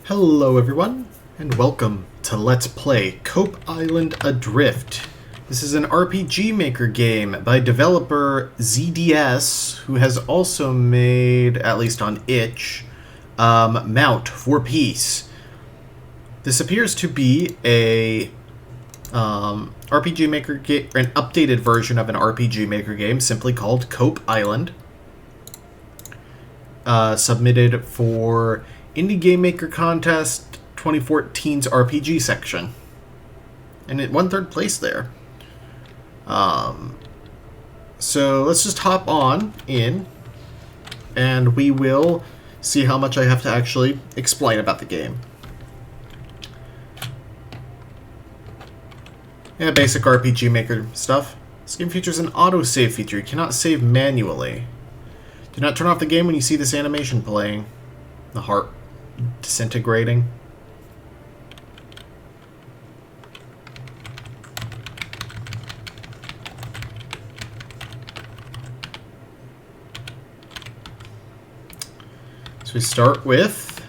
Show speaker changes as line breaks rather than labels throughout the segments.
Hello everyone, and welcome to Let's Play Cope Island Adrift. This is an RPG Maker game by developer ZDS, who has also made, at least on itch, Mount for Peace. This appears to be a RPG Maker game, an updated version of an RPG Maker game simply called Cope Island. Submitted for Indie Game Maker Contest 2014's RPG section. And it won third place there. So let's just hop on in, and we will see how much I have to actually explain about the game. Yeah, basic RPG Maker stuff. This game features an autosave feature. You cannot save manually. Do not turn off the game when you see this animation playing. The heart disintegrating. So we start with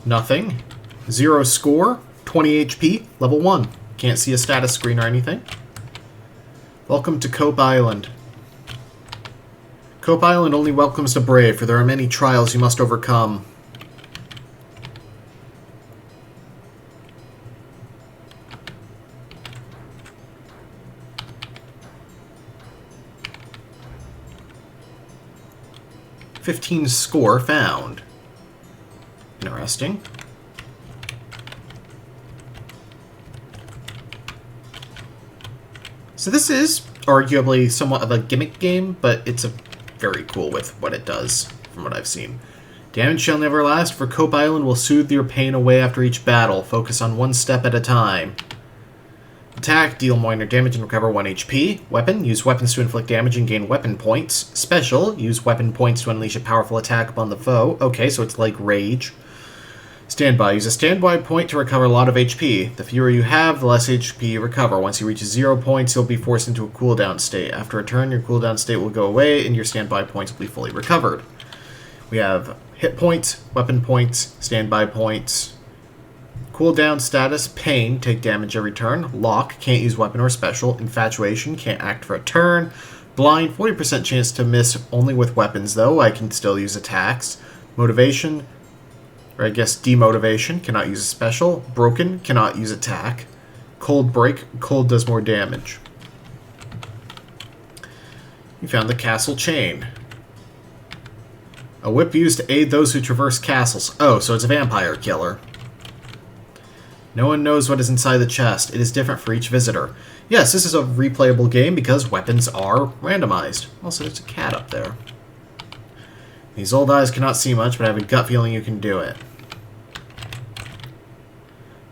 nothing. 0 score, 20 HP, level 1. Can't see a status screen or anything. Welcome to Cope Island. Cope Island only welcomes the brave, for there are many trials you must overcome. $15 score found. Interesting. So this is arguably somewhat of a gimmick game, but it's very cool with what it does, from what I've seen. Damage shall never last, for Cope Island will soothe your pain away after each battle. Focus on one step at a time. Attack, deal minor damage and recover 1 HP. Weapon, use weapons to inflict damage and gain weapon points. Special, use weapon points to unleash a powerful attack upon the foe. Okay, so it's like Rage. Standby, use a standby point to recover a lot of HP. The fewer you have, the less HP you recover. Once you reach 0 points, you'll be forced into a cooldown state. After a turn, your cooldown state will go away and your standby points will be fully recovered. We have hit points, weapon points, standby points. Cooldown status, Pain, take damage every turn. Lock, can't use weapon or special. Infatuation, can't act for a turn. Blind, 40% chance to miss only with weapons though. I can still use attacks. Motivation, or I guess demotivation, cannot use a special. Broken, cannot use attack. Cold break, cold does more damage. You found the castle chain. A whip used to aid those who traverse castles. Oh, so it's a vampire killer. No one knows what is inside the chest. It is different for each visitor. Yes, this is a replayable game because weapons are randomized. Also, there's a cat up there. These old eyes cannot see much, but I have a gut feeling you can do it.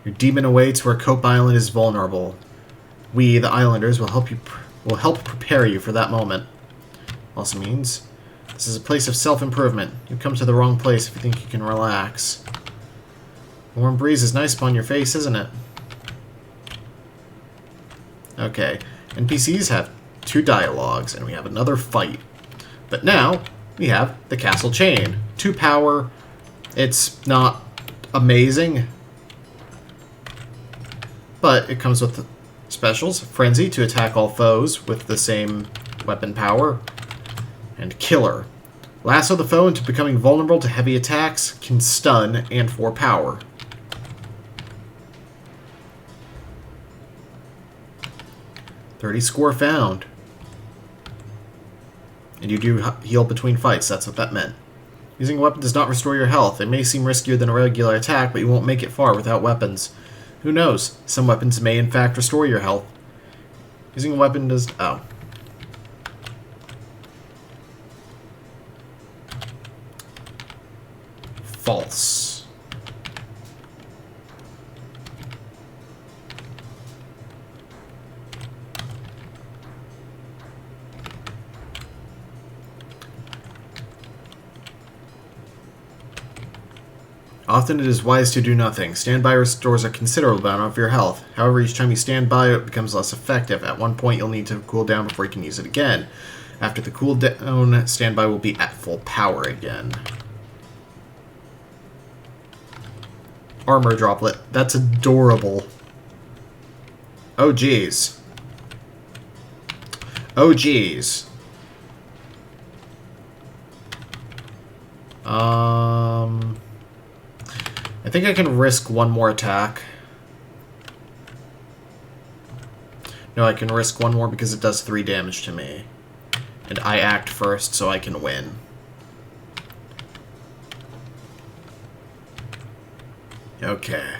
Your demon awaits where Cope Island is vulnerable. We, the Islanders, will help prepare you for that moment. Also means this is a place of self-improvement. You've come to the wrong place if you think you can relax. The warm breeze is nice upon your face, isn't it? Okay. NPCs have 2 dialogues, and we have another fight. But now, we have the castle chain. 2 power. It's not amazing, but it comes with specials. Frenzy, to attack all foes with the same weapon power. And Killer. Lasso the foe into becoming vulnerable to heavy attacks, can stun, and 4 power. $30 score found. And you do heal between fights, that's what that meant. Using a weapon does not restore your health. It may seem riskier than a regular attack, but you won't make it far without weapons. Who knows? Some weapons may in fact restore your health. Using a weapon does... oh. False. Often it is wise to do nothing. Standby restores a considerable amount of your health. However, each time you stand by, it becomes less effective. At one point, you'll need to cool down before you can use it again. After the cooldown, standby will be at full power again. armor droplet. That's adorable. Oh, geez. Oh, geez. I think I can risk one more attack. No, I can risk one more because it does 3 damage to me. And I act first so I can win. Okay.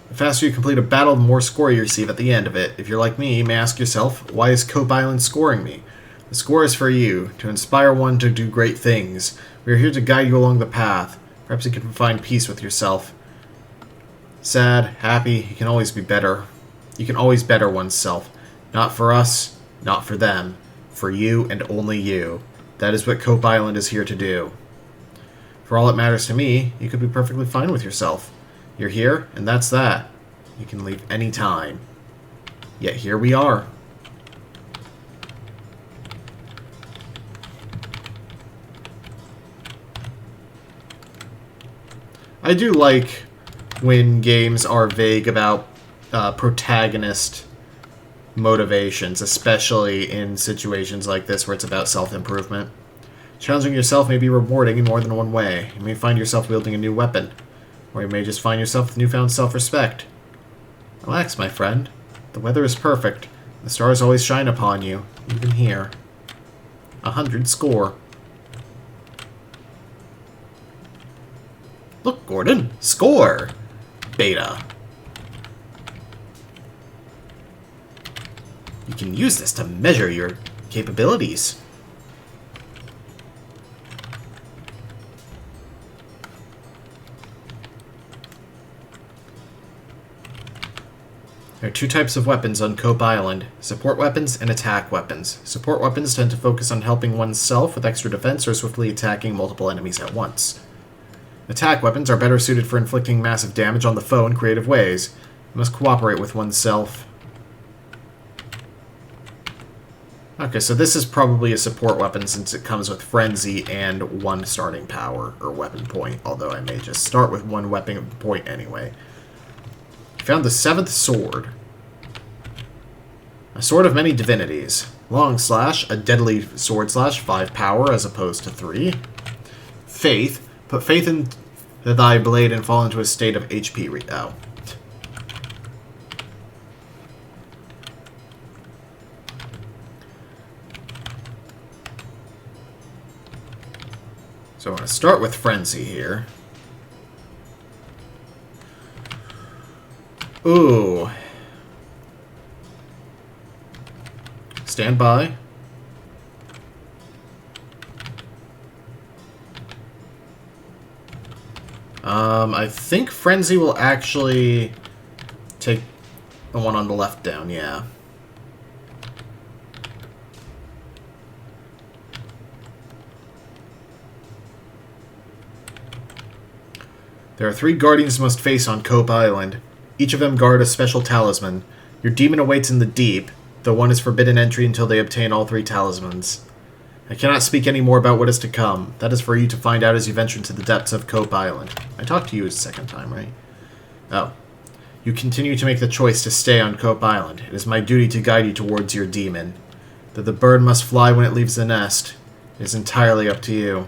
The faster you complete a battle, the more score you receive at the end of it. If you're like me, you may ask yourself, why is Cope Island scoring me? The score is for you, to inspire one to do great things. We are here to guide you along the path. Perhaps you can find peace with yourself. Sad, happy, you can always be better. You can always better oneself. Not for us, not for them. For you and only you. That is what Cope Island is here to do. For all it matters to me, you could be perfectly fine with yourself. You're here, and that's that. You can leave any time. Yet here we are. I do like when games are vague about protagonist motivations, especially in situations like this where it's about self-improvement. Challenging yourself may be rewarding in more than one way. You may find yourself wielding a new weapon, or you may just find yourself with newfound self-respect. Relax, my friend. The weather is perfect. The stars always shine upon you, even here. 100 score. Look, Gordon. Score! Beta. You can use this to measure your capabilities. There are 2 types of weapons on Cope Island, support weapons and attack weapons. Support weapons tend to focus on helping oneself with extra defense or swiftly attacking multiple enemies at once. Attack weapons are better suited for inflicting massive damage on the foe in creative ways. You must cooperate with oneself. Okay, so this is probably a support weapon since it comes with Frenzy and 1 starting power, or weapon point, although I may just start with 1 weapon point anyway. Found the 7th sword. A sword of many divinities. Long slash, a deadly sword slash, 5 power as opposed to 3. Faith. Put faith in thy blade and fall into a state of HP oh. So I'm going to start with Frenzy here. Ooh. Stand by. I think Frenzy will actually take the one on the left down, yeah. There are 3 guardians you must face on Cope Island. Each of them guard a special talisman. Your demon awaits in the deep, though one is forbidden entry until they obtain all 3 talismans. I cannot speak any more about what is to come. That is for you to find out as you venture into the depths of Cope Island. I talked to you a second time, right? Oh. You continue to make the choice to stay on Cope Island. It is my duty to guide you towards your demon. That the bird must fly when it leaves the nest. It is entirely up to you.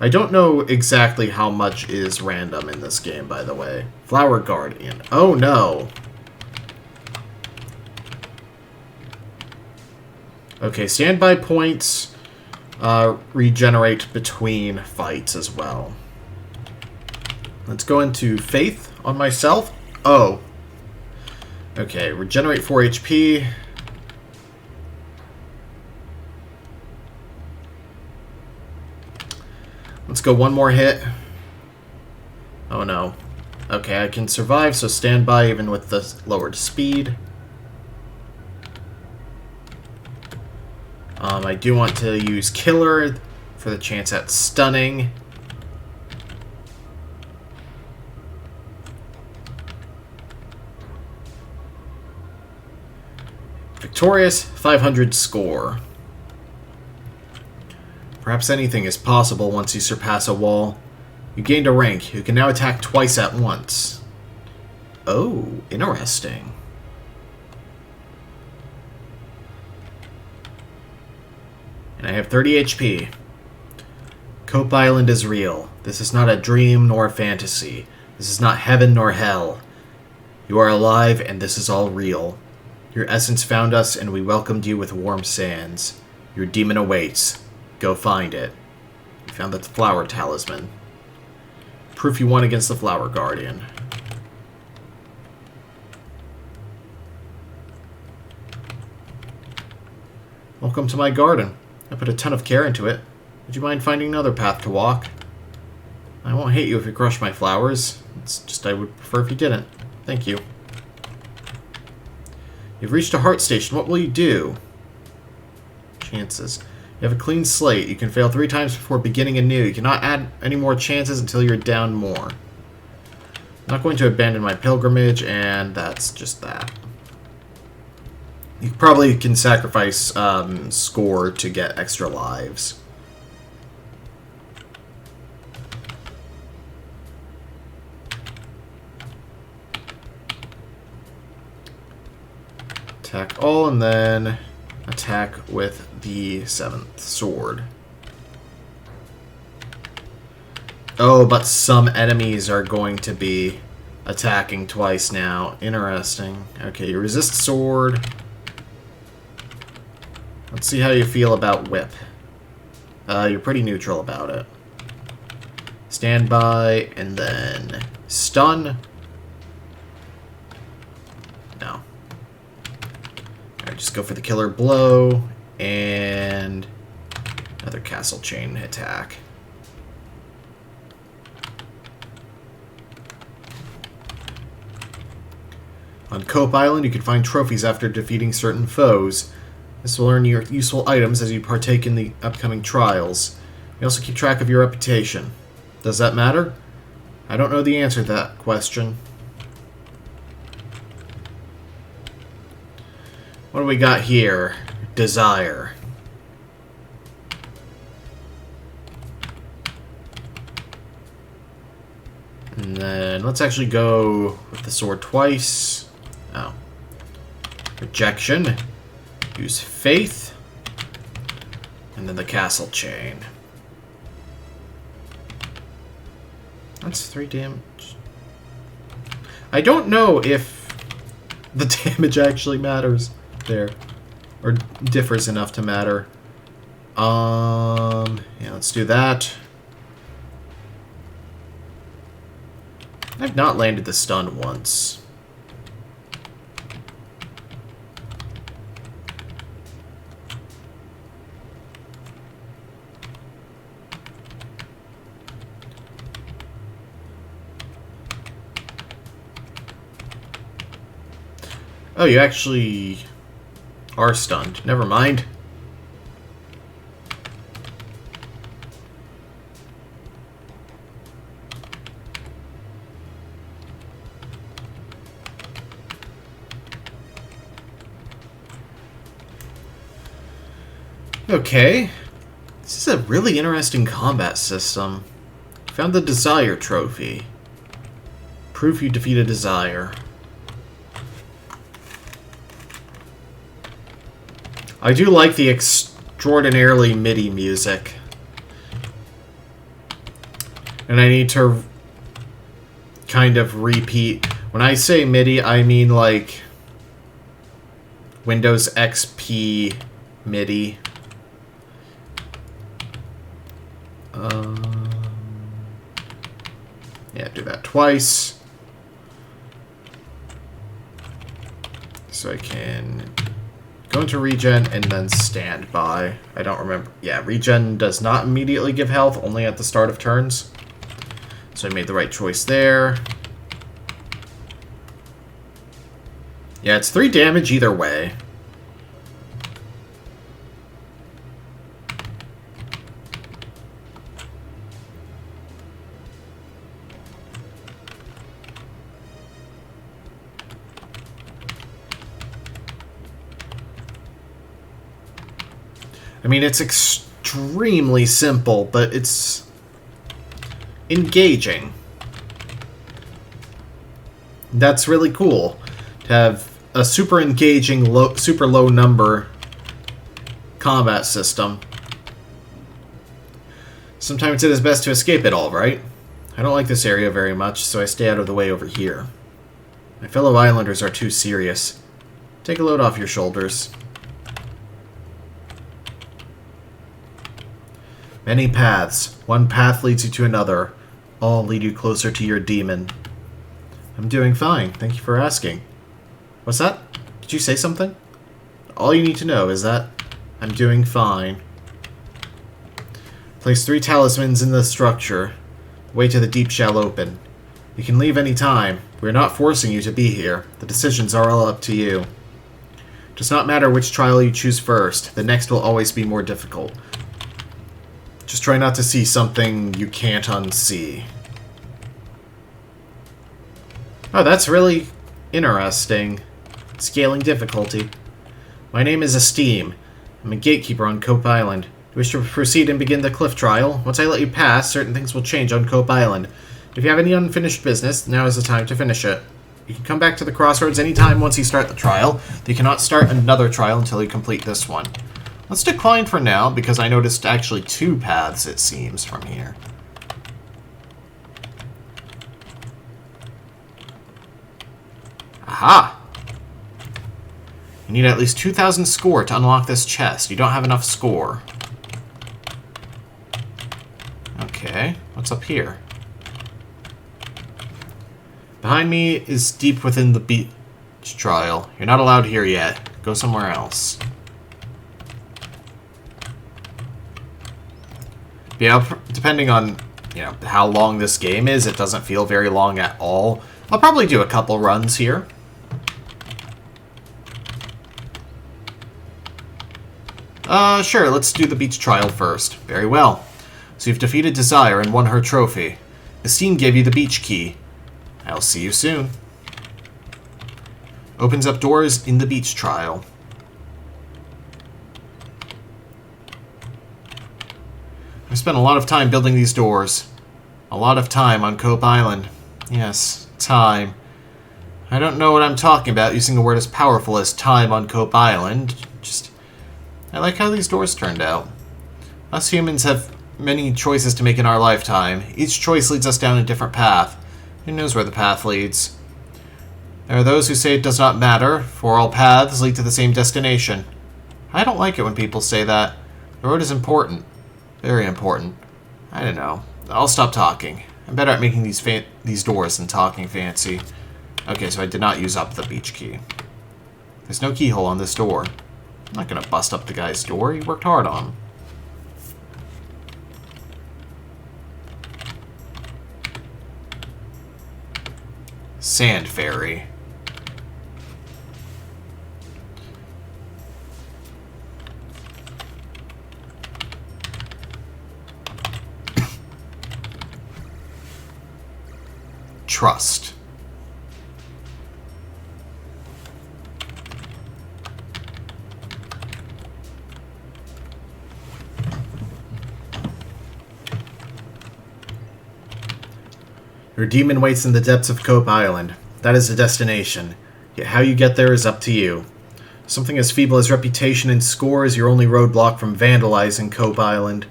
I don't know exactly how much is random in this game, by the way. Flower Guardian. Oh, no. Okay, standby points regenerate between fights as well. Let's go into Faith on myself. Oh. Okay, regenerate 4 HP. Let's go one more hit. Oh no. Okay, I can survive, so stand by even with the lowered speed. I do want to use Killer for the chance at stunning. Victorious, 500 score. Perhaps anything is possible once you surpass a wall. You gained a rank. You can now attack twice at once. Oh, interesting. And I have 30 HP. Cope Island is real. This is not a dream nor a fantasy. This is not heaven nor hell. You are alive, and this is all real. Your essence found us, and we welcomed you with warm sands. Your demon awaits. Go find it. You found the flower talisman. Proof you won against the flower guardian. Welcome to my garden. I put a ton of care into it. Would you mind finding another path to walk? I won't hate you if you crush my flowers. It's just I would prefer if you didn't. Thank you. You've reached a heart station. What will you do? Chances. You have a clean slate. You can fail 3 times before beginning anew. You cannot add any more chances until you're down more. I'm not going to abandon my pilgrimage, and that's just that. You probably can sacrifice score to get extra lives. Attack all, and then attack with the 7th sword. Oh, but some enemies are going to be attacking twice now. Interesting. Okay, you resist sword. Let's see how you feel about whip. You're pretty neutral about it. Stand by, and then stun. No. Alright, just go for the killer blow, and another castle chain attack. On Cope Island, you can find trophies after defeating certain foes. This will earn you useful items as you partake in the upcoming trials. You also keep track of your reputation. Does that matter? I don't know the answer to that question. What do we got here? Desire. And then let's actually go with the sword twice. Oh. Rejection. Use faith. And then the castle chain. That's 3 damage. I don't know if the damage actually matters there. Or differs enough to matter. Yeah, let's do that. I've not landed the stun once. Oh, you actually are stunned. Never mind. Okay. This is a really interesting combat system. Found the Desire trophy. Proof you defeat a Desire. I do like the extraordinarily MIDI music. And I need to kind of repeat. When I say MIDI, I mean like Windows XP MIDI. Yeah, do that twice. So I can go into regen and then stand by. I don't remember. Yeah, regen does not immediately give health, only at the start of turns. So I made the right choice there. Yeah, it's 3 damage either way. I mean, it's extremely simple, but it's engaging. That's really cool to have a super engaging, super low number combat system. Sometimes it is best to escape it all, right? I don't like this area very much, so I stay out of the way over here. My fellow islanders are too serious. Take a load off your shoulders. Many paths. One path leads you to another. All lead you closer to your demon. I'm doing fine. Thank you for asking. What's that? Did you say something? All you need to know is that I'm doing fine. Place 3 talismans in the structure. The way to the deep shall open. You can leave any time. We're not forcing you to be here. The decisions are all up to you. It does not matter which trial you choose first. The next will always be more difficult. Just try not to see something you can't unsee. Oh, that's really interesting. Scaling difficulty. My name is Esteem. I'm a gatekeeper on Cope Island. You wish to proceed and begin the cliff trial? Once I let you pass, certain things will change on Cope Island. If you have any unfinished business, now is the time to finish it. You can come back to the crossroads anytime once you start the trial. You cannot start another trial until you complete this one. Let's decline for now, because I noticed actually 2 paths, it seems, from here. Aha! You need at least 2,000 score to unlock this chest. You don't have enough score. Okay, what's up here? Behind me is deep within the beach trial. You're not allowed here yet. Go somewhere else. Yeah, depending on, how long this game is, it doesn't feel very long at all. I'll probably do a couple runs here. Sure, let's do the beach trial first. Very well. So you've defeated Desire and won her trophy. Esteem gave you the beach key. I'll see you soon. Opens up doors in the beach trial. I've spent a lot of time building these doors. A lot of time on Cope Island. Yes, time. I don't know what I'm talking about using a word as powerful as time on Cope Island. I like how these doors turned out. Us humans have many choices to make in our lifetime. Each choice leads us down a different path. Who knows where the path leads? There are those who say it does not matter, for all paths lead to the same destination. I don't like it when people say that. The road is important. Very important. I don't know. I'll stop talking. I'm better at making these doors than talking fancy. Okay, so I did not use up the beach key. There's no keyhole on this door. I'm not gonna bust up the guy's door. He worked hard on him. Sand Fairy. Trust. Your demon waits in the depths of Cope Island. That is the destination. Yet how you get there is up to you. Something as feeble as reputation and score is your only roadblock from vandalizing Cope Island.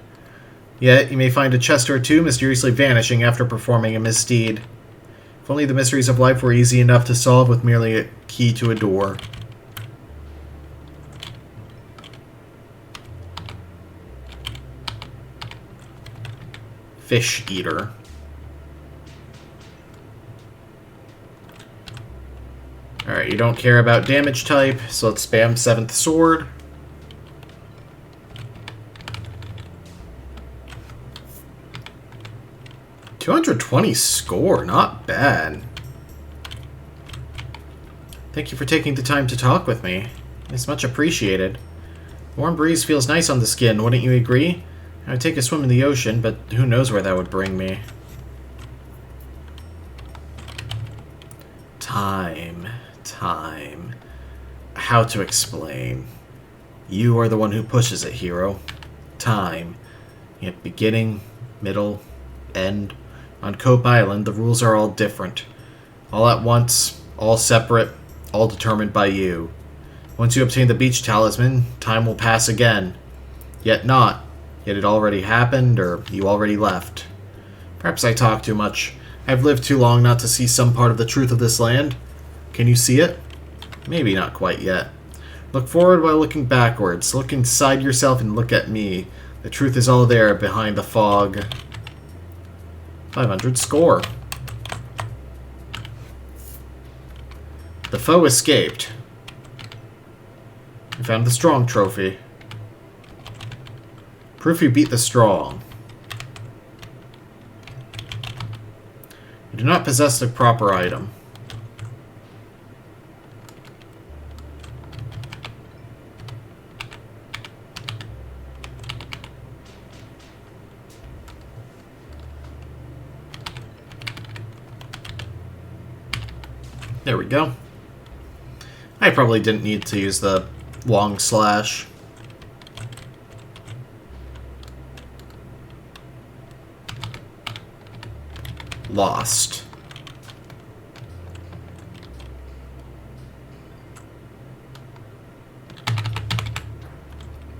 Yet you may find a chest or two mysteriously vanishing after performing a misdeed. If only the mysteries of life were easy enough to solve with merely a key to a door. Fish Eater. Alright, you don't care about damage type, so let's spam 7th Sword. $220 score, not bad. Thank you for taking the time to talk with me. It's much appreciated. Warm breeze feels nice on the skin, wouldn't you agree? I would take a swim in the ocean, but who knows where that would bring me. Time. How to explain. You are the one who pushes it, hero. Time. Yet beginning, middle, end. On Cope Island, the rules are all different. All at once, all separate, all determined by you. Once you obtain the beach talisman, time will pass again. Yet not. Yet it already happened, or you already left. Perhaps I talk too much. I've lived too long not to see some part of the truth of this land. Can you see it? Maybe not quite yet. Look forward while looking backwards. Look inside yourself and look at me. The truth is all there behind the fog. 500 score. The foe escaped. I found the strong trophy. Proof you beat the strong. You do not possess the proper item. There we go. I probably didn't need to use the long slash. Lost.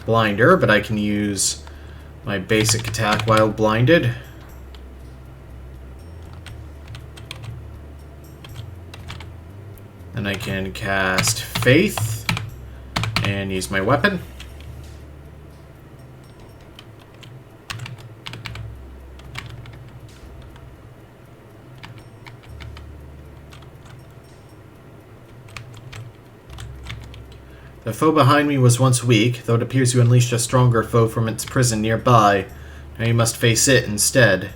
Blinder, but I can use my basic attack while blinded. And I can cast Faith and use my weapon. The foe behind me was once weak, though it appears you unleashed a stronger foe from its prison nearby. Now you must face it instead.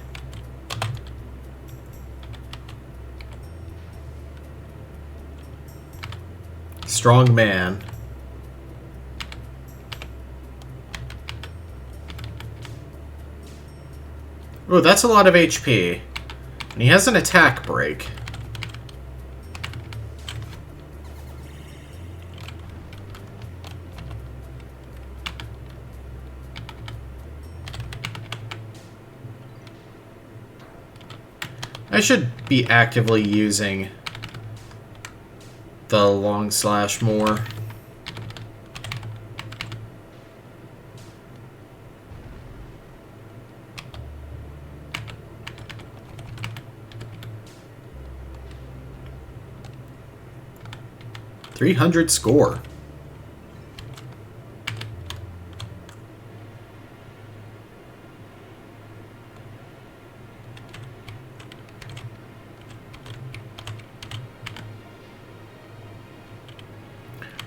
Strong man. Oh, that's a lot of HP. And he has an attack break. I should be actively using the long slash more. $300 score.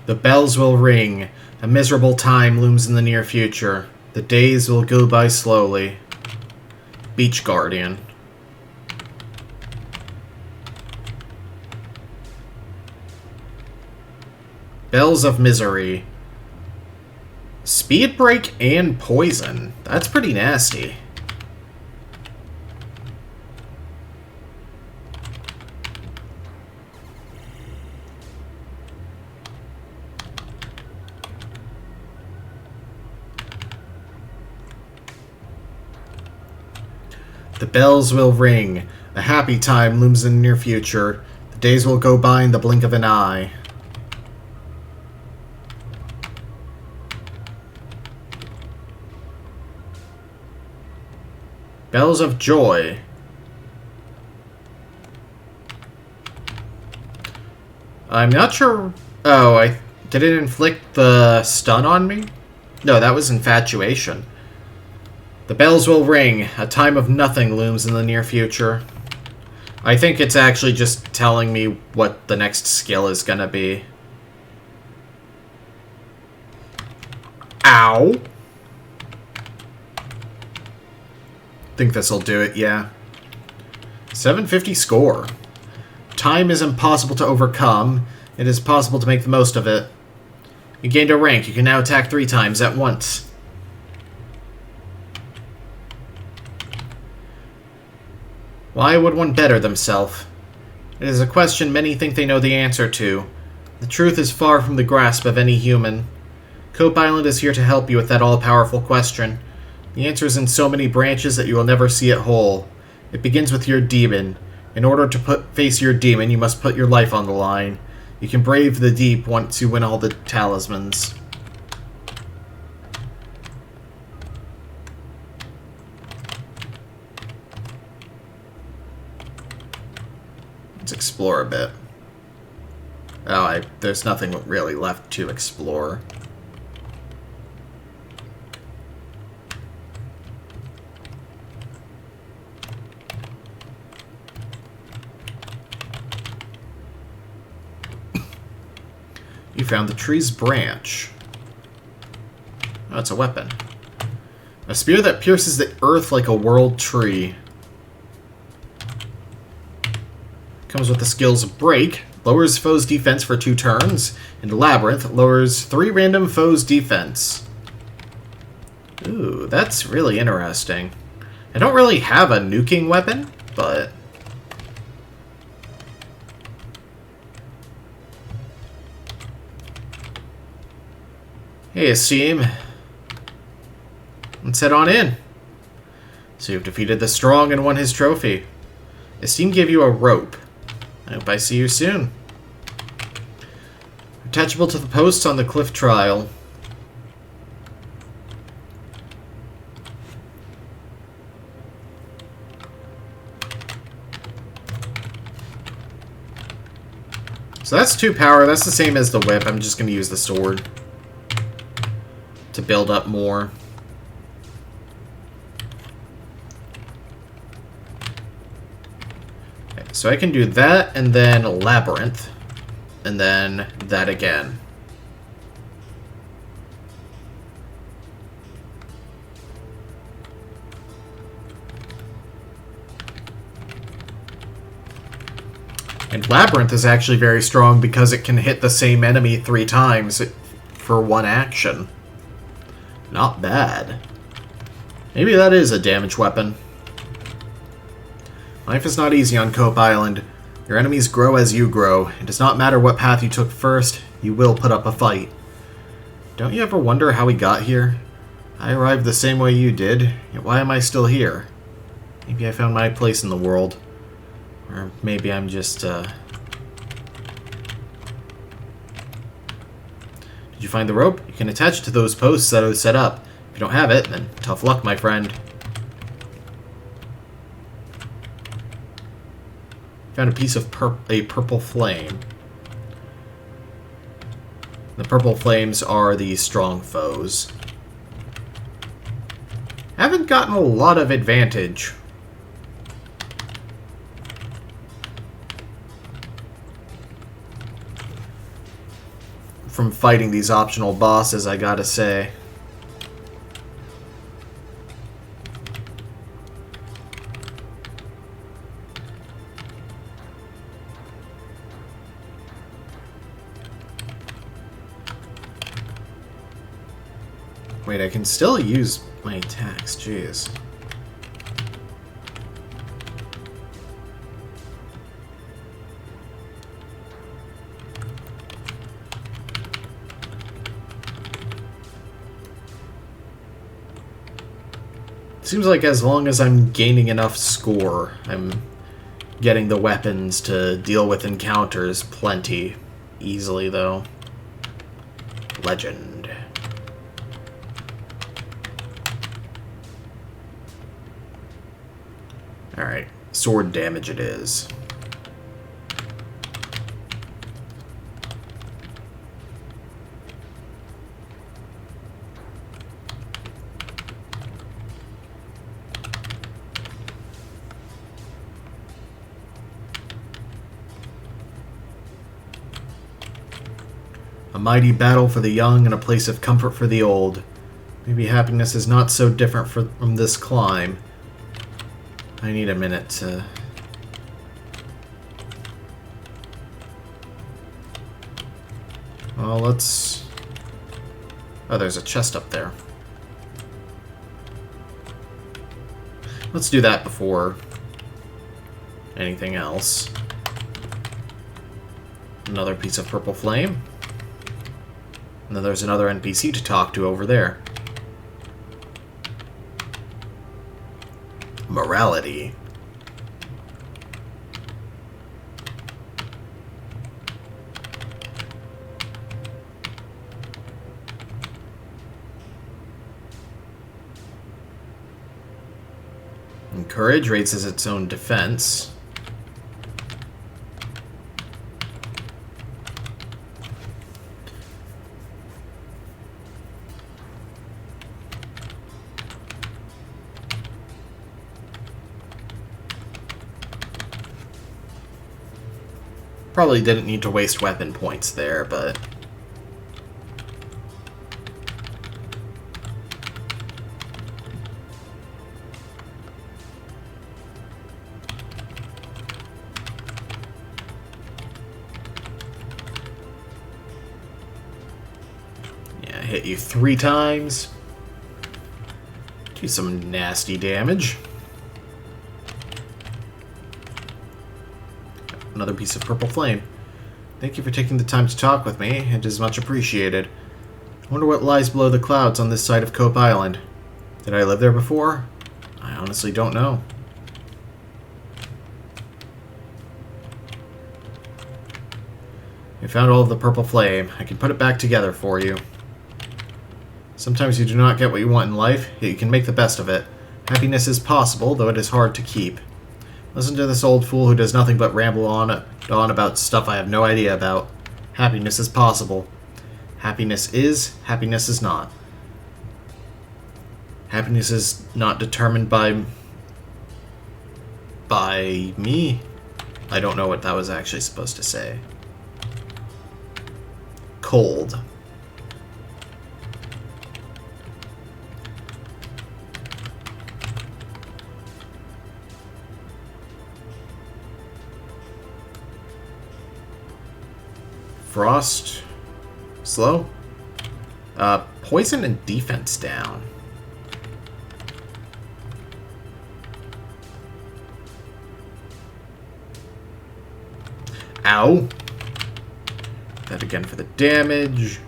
The bells will ring. A miserable time looms in the near future. The days will go by slowly. Beach Guardian. Bells of Misery. Speed break and poison. That's pretty nasty. The bells will ring. A happy time looms in the near future. The days will go by in the blink of an eye. Bells of Joy. I'm not sure... Oh, did it inflict the stun on me? No, that was Infatuation. The bells will ring. A time of nothing looms in the near future. I think it's actually just telling me what the next skill is gonna be. Ow! Think this'll do it, yeah. 750 score. Time is impossible to overcome. It is possible to make the most of it. You gained a rank. You can now attack 3 times at once. Why would one better themselves? It is a question many think they know the answer to. The truth is far from the grasp of any human. Cope Island is here to help you with that all-powerful question. The answer is in so many branches that you will never see it whole. It begins with your demon. In order to face your demon, you must put your life on the line. You can brave the deep once you win all the talismans. Let's explore a bit. Oh, there's nothing really left to explore. You found the tree's branch. Oh, it's a weapon. A spear that pierces the earth like a world tree. Comes with the skills Break, lowers foes' defense for 2 turns, and Labyrinth lowers 3 random foes' defense. Ooh, that's really interesting. I don't really have a nuking weapon, but... Hey, Esteem. Let's head on in. So you've defeated the strong and won his trophy. Esteem gave you a rope. I hope I see you soon. Attachable to the posts on the cliff trial. So that's 2 power. That's the same as the whip. I'm just going to use the sword to build up more. Okay, so I can do that, and then Labyrinth, and then that again. And Labyrinth is actually very strong because it can hit the same enemy 3 times for 1 action. Not bad. Maybe that is a damage weapon. Life is not easy on Cope Island. Your enemies grow as you grow. It does not matter what path you took first, you will put up a fight. Don't you ever wonder how we got here? I arrived the same way you did, yet why am I still here? Maybe I found my place in the world. Or maybe I'm just, Did you find the rope? You can attach it to those posts that are set up. If you don't have it, then tough luck, my friend. Found a piece of a purple flame. The purple flames are the strong foes. Haven't gotten a lot of advantage. From fighting these optional bosses, I gotta say. Wait, I can still use my attacks, jeez. Seems like as long as I'm gaining enough score, I'm getting the weapons to deal with encounters plenty easily, though. Legend. Alright, sword damage it is. A mighty battle for the young and a place of comfort for the old. Maybe happiness is not so different from this climb. I need a minute to... Well, let's... Oh, there's a chest up there. Let's do that before anything else. Another piece of purple flame. And then there's another NPC to talk to over there. Morality. And courage raises its own defense. Probably didn't need to waste weapon points there, but... yeah, hit you 3 times. Do some nasty damage. Another piece of purple flame. Thank you for taking the time to talk with me. It is much appreciated. I wonder what lies below the clouds on this side of Cope Island. Did I live there before? I honestly don't know. I found all of the purple flame. I can put it back together for you. Sometimes you do not get what you want in life, yet you can make the best of it. Happiness is possible, though it is hard to keep. Listen to this old fool who does nothing but ramble on about stuff I have no idea about. Happiness is possible. Happiness is not. Happiness is not determined by me? I don't know what that was actually supposed to say. Cold. Frost. Slow. Poison and defense down. Ow. That again for the damage.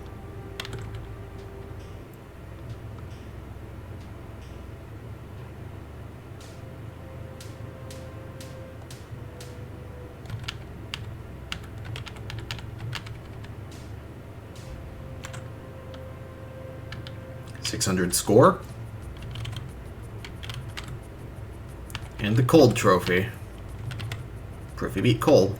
.600 score. And the cold trophy. Proof you beat cold.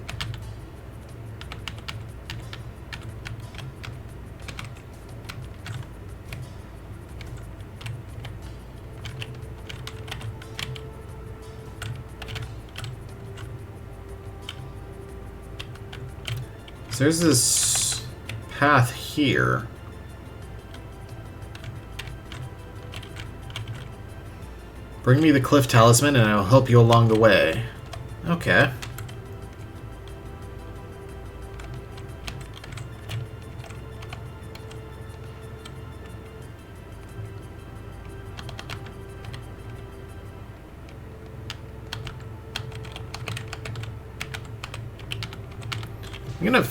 So there's this path here. Bring me the Cliff Talisman and I'll help you along the way. Okay. I'm gonna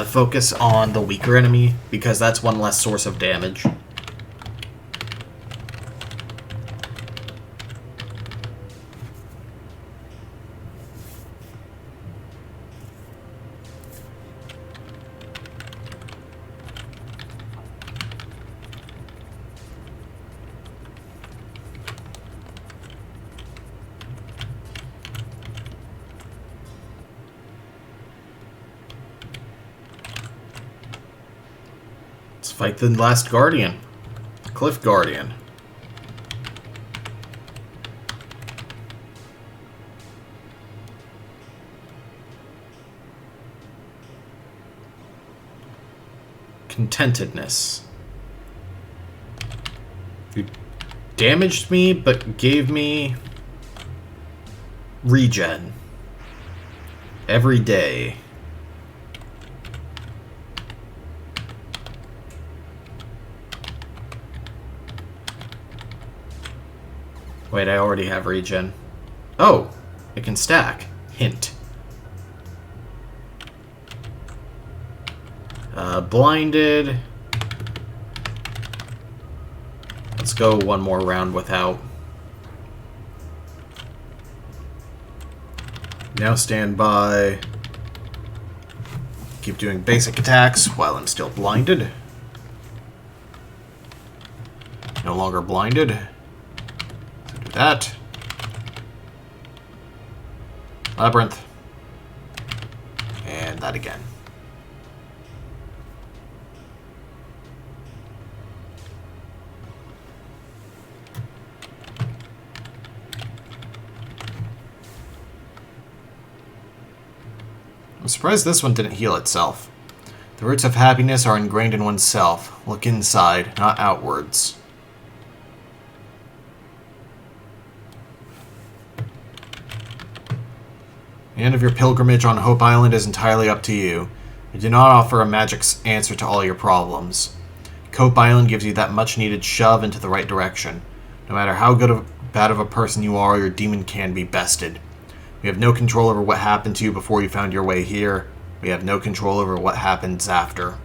focus on the weaker enemy because that's one less source of damage. Fight the last Guardian. Cliff Guardian. Contentedness. You damaged me, but gave me regen. Every day. Wait, I already have regen. Oh, it can stack. Hint. Blinded. Let's go one more round without. Now stand by. Keep doing basic attacks while I'm still blinded. No longer blinded. So do that. Labyrinth. And that again. I'm surprised this one didn't heal itself. The roots of happiness are ingrained in oneself. Look inside, not outwards. The end of your pilgrimage on Hope Island is entirely up to you. We do not offer a magic answer to all your problems. Hope Island gives you that much-needed shove into the right direction. No matter how bad of a person you are, your demon can be bested. We have no control over what happened to you before you found your way here. We have no control over what happens after.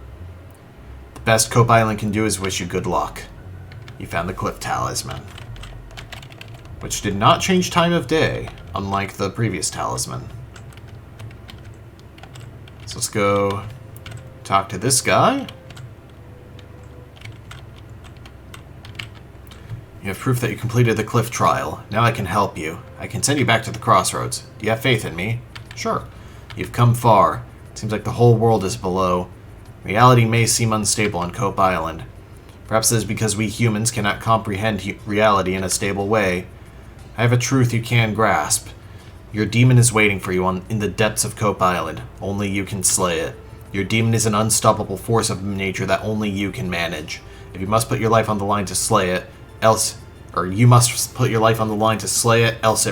The best Cope Island can do is wish you good luck. You found the Cliff Talisman, which did not change time of day, unlike the previous talisman. So let's go talk to this guy. You have proof that you completed the cliff trial. Now I can help you. I can send you back to the crossroads. Do you have faith in me? Sure. You've come far. It seems like the whole world is below. Reality may seem unstable on Cope Island. Perhaps it is because we humans cannot comprehend reality in a stable way. I have a truth you can grasp. Your demon is waiting for you in the depths of Cope Island. Only you can slay it. Your demon is an unstoppable force of nature that only you can manage. If you must put your life on the line to slay it, else it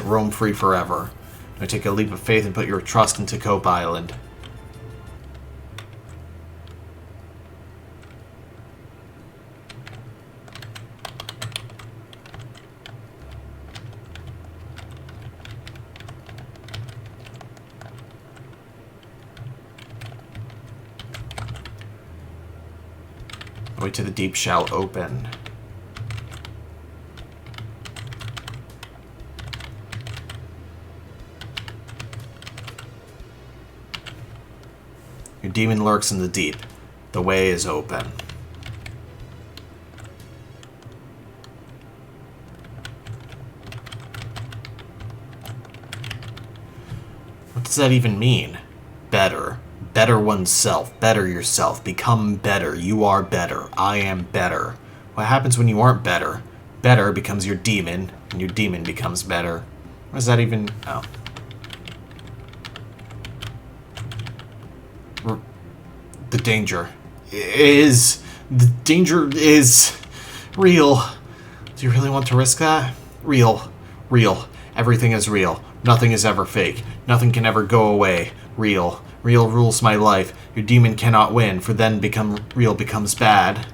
roam free forever. Now take a leap of faith and put your trust into Cope Island. The way to the deep shall open. Your demon lurks in the deep. The way is open. What does that even mean? Better. Better oneself. Better yourself. Become better. You are better. I am better. What happens when you aren't better? Better becomes your demon, and your demon becomes better. What does that even... Oh. The danger is real. Do you really want to risk that? Real. Everything is real. Nothing is ever fake. Nothing can ever go away. Real rules my life. Your demon cannot win, for then real becomes bad.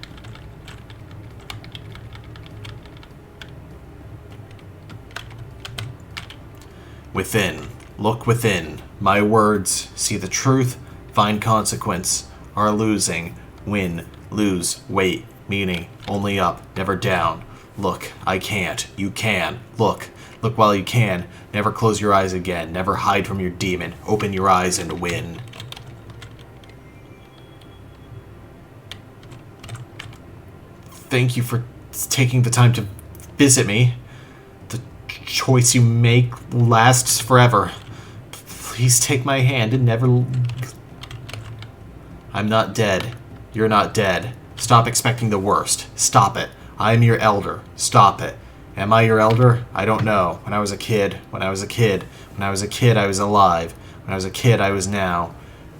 Within. Look within. My words. See the truth. Find consequence. Are losing. Win. Lose. Wait. Meaning. Only up. Never down. Look. I can't. You can. Look. Look while you can. Never close your eyes again. Never hide from your demon. Open your eyes and win. Thank you for taking the time to visit me. The choice you make lasts forever. Please take my hand and never... I'm not dead. You're not dead. Stop expecting the worst. Stop it. I am your elder. Stop it. Am I your elder? I don't know. When I was a kid. When I was a kid. When I was a kid, I was alive. When I was a kid, I was now.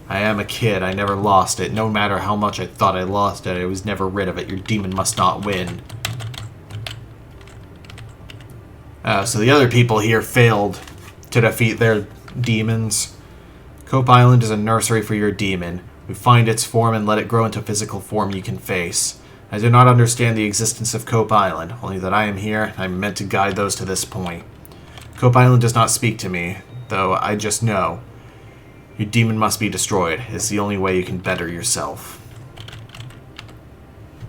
I am a kid. I never lost it. No matter how much I thought I lost it, I was never rid of it. Your demon must not win. So the other people here failed to defeat their demons. Cope Island is a nursery for your demon. We find its form and let it grow into a physical form you can face. I do not understand the existence of Cope Island, only that I am here and I am meant to guide those to this point. Cope Island does not speak to me, though I just know. Your demon must be destroyed. It's the only way you can better yourself.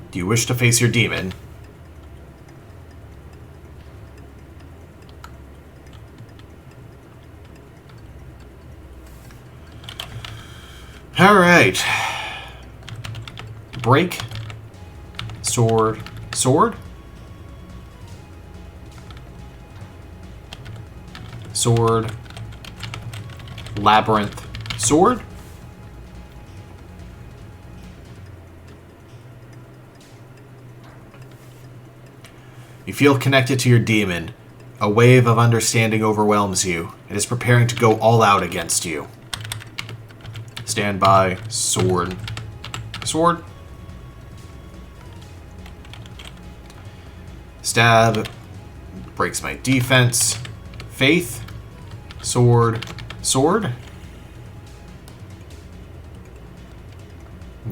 Do you wish to face your demon? Alright. Break. Sword. Sword? Sword. Labyrinth. Sword? You feel connected to your demon. A wave of understanding overwhelms you. It is preparing to go all out against you. Stand by. Sword. Sword. Stab. Breaks my defense. Faith. Sword. Sword.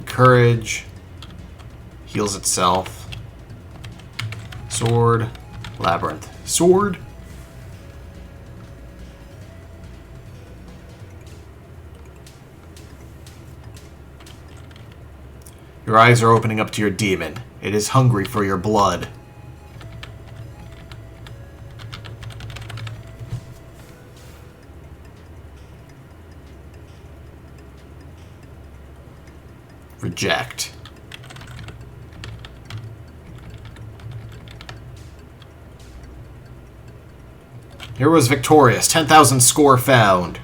Courage. Heals itself. Sword. Labyrinth. Sword. Your eyes are opening up to your demon. It is hungry for your blood. Reject. Hero is victorious. 10,000 score found.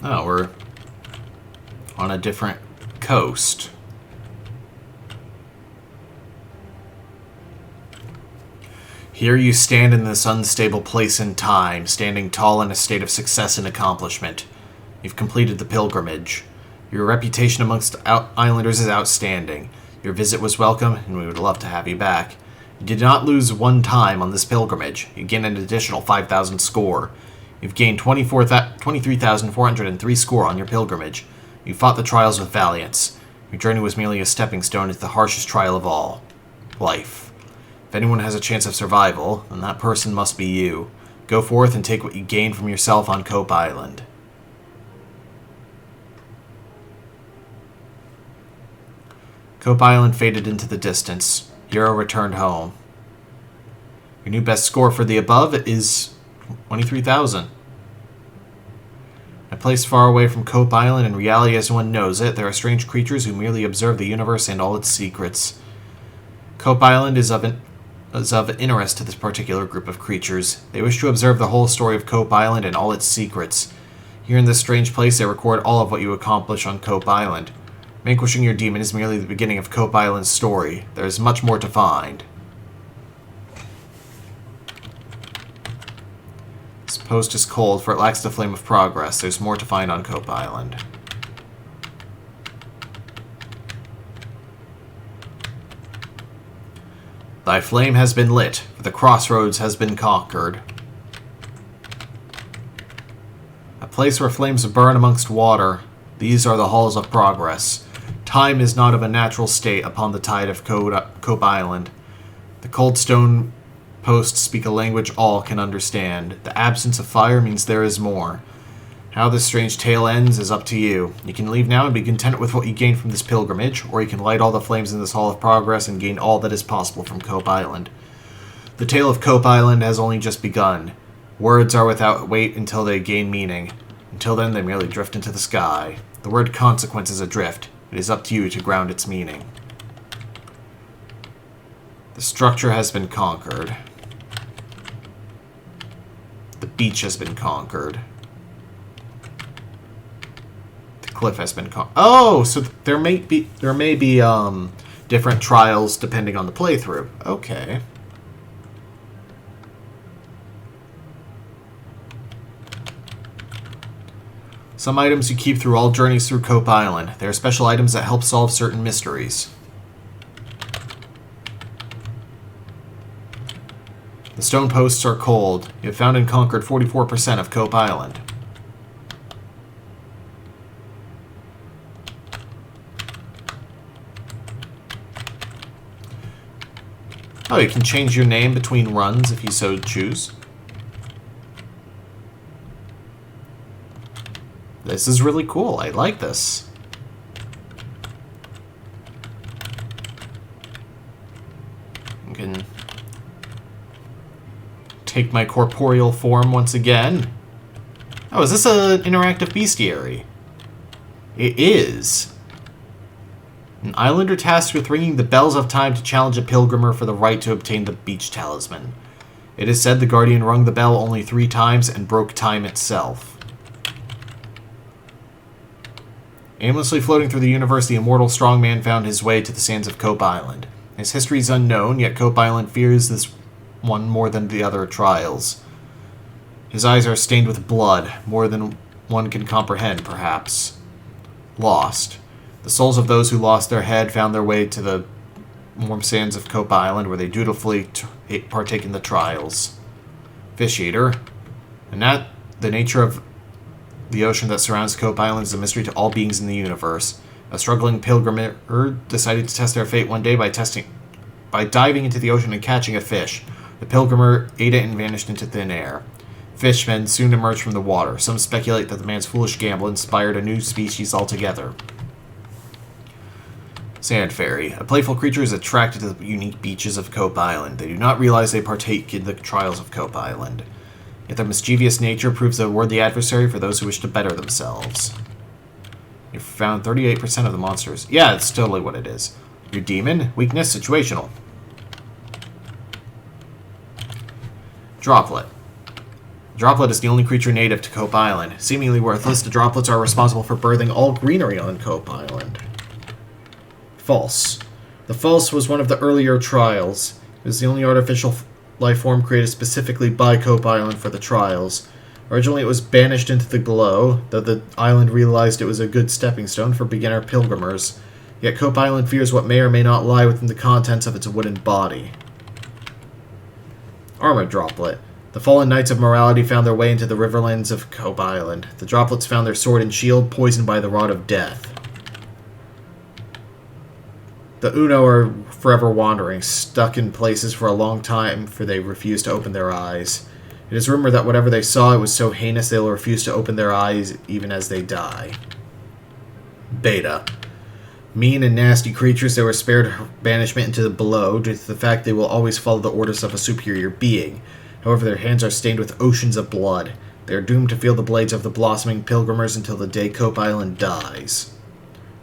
Oh, we're on a different coast. Here you stand in this unstable place in time, standing tall in a state of success and accomplishment. You've completed the pilgrimage. Your reputation amongst islanders is outstanding. Your visit was welcome, and we would love to have you back. You did not lose one time on this pilgrimage. You gained an additional 5,000 score. You've gained 23,403 score on your pilgrimage. You fought the trials with valiance. Your journey was merely a stepping stone into the harshest trial of all. Life. If anyone has a chance of survival, then that person must be you. Go forth and take what you gained from yourself on Cope Island. Cope Island faded into the distance. Hero returned home. Your new best score for the above is 23,000. A place far away from Cope Island, in reality as one knows it, there are strange creatures who merely observe the universe and all its secrets. Cope Island is of interest to this particular group of creatures. They wish to observe the whole story of Cope Island and all its secrets. Here in this strange place, they record all of what you accomplish on Cope Island. Vanquishing your demon is merely the beginning of Cope Island's story. There is much more to find. This post is cold, for it lacks the flame of progress. There's more to find on Cope Island. Thy flame has been lit, for the crossroads has been conquered. A place where flames burn amongst water. These are the halls of progress. Time is not of a natural state upon the tide of Cope Island. The cold stone posts speak a language all can understand. The absence of fire means there is more. How this strange tale ends is up to you. You can leave now and be content with what you gained from this pilgrimage, or you can light all the flames in this Hall of Progress and gain all that is possible from Cope Island. The tale of Cope Island has only just begun. Words are without weight until they gain meaning. Until then, they merely drift into the sky. The word consequence is adrift. It is up to you to ground its meaning. The structure has been conquered. The beach has been conquered. Cliff has been oh, so there may be different trials depending on the playthrough. Okay. Some items you keep through all journeys through Cope Island. They are special items that help solve certain mysteries. The stone posts are cold. You have found and conquered 44% of Cope Island. Oh, you can change your name between runs if you so choose. This is really cool. I like this. You can take my corporeal form once again. Oh, is this an interactive bestiary? It is. An islander tasked with ringing the bells of time to challenge a pilgrimer for the right to obtain the beach talisman. It is said the Guardian rung the bell only 3 times and broke time itself. Aimlessly floating through the universe, the immortal strongman found his way to the sands of Cope Island. His history is unknown, yet Cope Island fears this one more than the other trials. His eyes are stained with blood, more than one can comprehend, perhaps. Lost. The souls of those who lost their head found their way to the warm sands of Cope Island, where they dutifully partake in the trials. Fish Eater. And that, the nature of the ocean that surrounds Cope Island is a mystery to all beings in the universe. A struggling pilgrimer decided to test their fate one day by diving into the ocean and catching a fish. The pilgrimer ate it and vanished into thin air. Fishmen soon emerged from the water. Some speculate that the man's foolish gamble inspired a new species altogether. Sand Fairy. A playful creature is attracted to the unique beaches of Cope Island. They do not realize they partake in the trials of Cope Island. Yet their mischievous nature proves a worthy adversary for those who wish to better themselves. You found 38% of the monsters. Yeah, it's totally what it is. Your demon. Weakness. Situational. Droplet. Droplet is the only creature native to Cope Island. Seemingly worthless, the droplets are responsible for birthing all greenery on Cope Island. False. The false was one of the earlier trials. It was the only artificial life form created specifically by Cope Island for the trials. Originally it was banished into the below, though the island realized it was a good stepping stone for beginner pilgrimers. Yet Cope Island fears what may or may not lie within the contents of its wooden body. Armor Droplet. The fallen Knights of Morality found their way into the riverlands of Cope Island. The droplets found their sword and shield poisoned by the Rod of Death. The Uno are forever wandering, stuck in places for a long time, for they refuse to open their eyes. It is rumored that whatever they saw, it was so heinous they will refuse to open their eyes even as they die. Beta. Mean and nasty creatures, they were spared banishment into the below due to the fact they will always follow the orders of a superior being. However, their hands are stained with oceans of blood. They are doomed to feel the blades of the blossoming pilgrimers until the day Cope Island dies.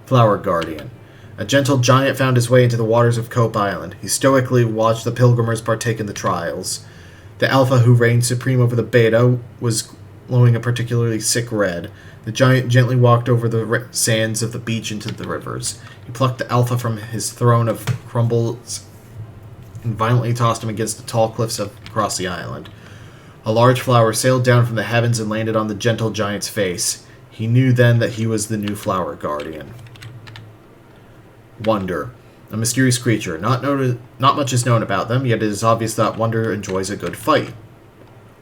Flower Guardian. A gentle giant found his way into the waters of Cope Island. He stoically watched the pilgrimers partake in the trials. The Alpha, who reigned supreme over the Beta, was glowing a particularly sick red. The giant gently walked over the sands of the beach into the rivers. He plucked the Alpha from his throne of crumbles and violently tossed him against the tall cliffs across the island. A large flower sailed down from the heavens and landed on the gentle giant's face. He knew then that he was the new Flower Guardian. Wonder. A mysterious creature. Not much is known about them, yet it is obvious that Wonder enjoys a good fight.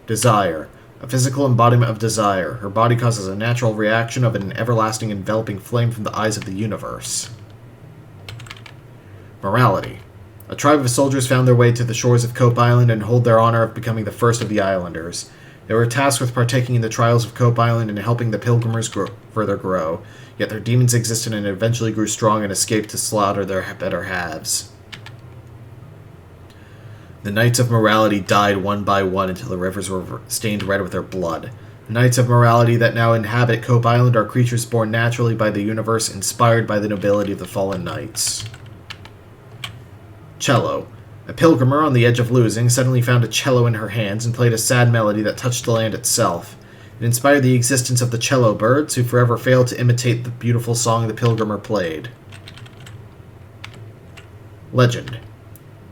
Desire. A physical embodiment of desire. Her body causes a natural reaction of an everlasting enveloping flame from the eyes of the universe. Morality. A tribe of soldiers found their way to the shores of Cope Island and hold their honor of becoming the first of the islanders. They were tasked with partaking in the trials of Cope Island and helping the pilgrimers further grow, yet their demons existed and eventually grew strong and escaped to slaughter their better halves. The Knights of Morality died one by one until the rivers were stained red with their blood. The Knights of Morality that now inhabit Cope Island are creatures born naturally by the universe, inspired by the nobility of the fallen knights. Cello. A pilgrimer on the edge of losing suddenly found a cello in her hands and played a sad melody that touched the land itself. It inspired the existence of the cello birds, who forever failed to imitate the beautiful song the pilgrimer played. Legend.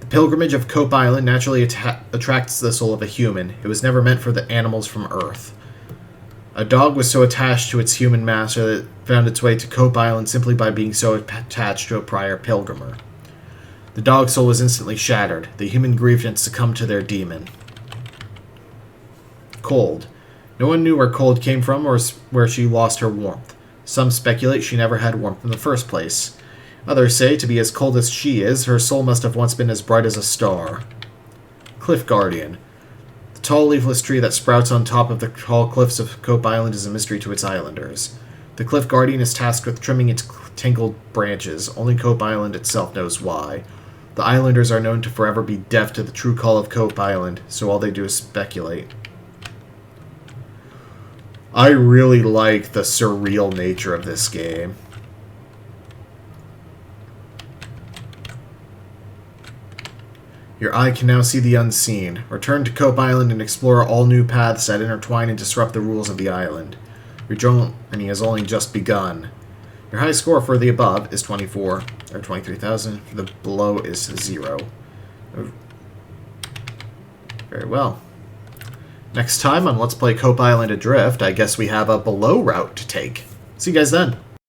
The pilgrimage of Cope Island naturally attracts the soul of a human. It was never meant for the animals from Earth. A dog was so attached to its human master that it found its way to Cope Island simply by being so attached to a prior pilgrimer. The dog's soul was instantly shattered. The human grieved and succumbed to their demon. Cold. No one knew where Cold came from or where she lost her warmth. Some speculate she never had warmth in the first place. Others say, to be as cold as she is, her soul must have once been as bright as a star. Cliff Guardian. The tall leafless tree that sprouts on top of the tall cliffs of Cope Island is a mystery to its islanders. The Cliff Guardian is tasked with trimming its tangled branches. Only Cope Island itself knows why. The islanders are known to forever be deaf to the true call of Cope Island, so all they do is speculate. I really like the surreal nature of this game. Your eye can now see the unseen. Return to Cope Island and explore all new paths that intertwine and disrupt the rules of the island. Your journey has only just begun. Your high score for the above is 24, or 23,000. For the below is 0. Very well. Next time on Let's Play Cope Island Adrift, I guess we have a below route to take. See you guys then.